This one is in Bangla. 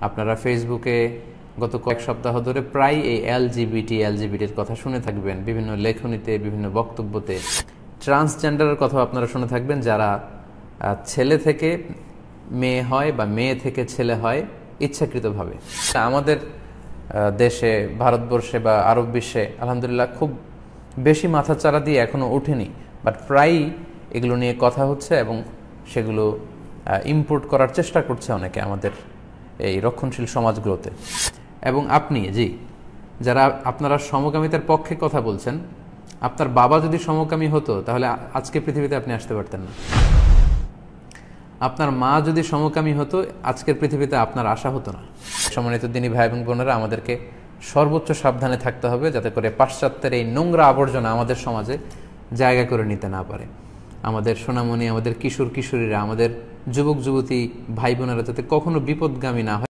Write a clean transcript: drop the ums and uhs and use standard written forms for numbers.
আপনারা ফেসবুকে গত কয়েক সপ্তাহ ধরে প্রায় এই এলজিবিটির কথা শুনে থাকবেন, বিভিন্ন লেখনীতে, বিভিন্ন বক্তব্যতে। ট্রান্সজেন্ডারের কথা আপনারা শুনে থাকবেন, যারা ছেলে থেকে মেয়ে হয় বা মেয়ে থেকে ছেলে হয় ইচ্ছাকৃতভাবে। আমাদের দেশে, ভারতবর্ষে বা আরব বিশ্বে আলহামদুলিল্লাহ খুব বেশি মাথাচাড়া দিয়ে এখনো ওঠেনি, বাট প্রায়ই এগুলো নিয়ে কথা হচ্ছে এবং সেগুলো ইম্পোর্ট করার চেষ্টা করছে অনেকে আমাদের এই রক্ষণশীল সমাজগুলোতে। এবং আপনি যারা আপনারা সমকামিতার পক্ষে কথা বলছেন, আপনার বাবা যদি সমকামী হতো তাহলে আজকে পৃথিবীতে আপনি আসতে পারতেন না। আপনার মা যদি সমকামী হতো আজকের পৃথিবীতে আপনার আশা হতো না। সম্মানিত দিনী ভাই এবং বোনেরা, আমাদেরকে সর্বোচ্চ সাবধানে থাকতে হবে যাতে করে পাশ্চাত্যের এই নোংরা আবর্জনা আমাদের সমাজে জায়গা করে নিতে না পারে। আমাদের সোনামণি, আমাদের কিশোর কিশোরীরা, আমাদের যুবক যুবতী ভাই বোনেরা যাতে কখনো বিপদগামী না হয়।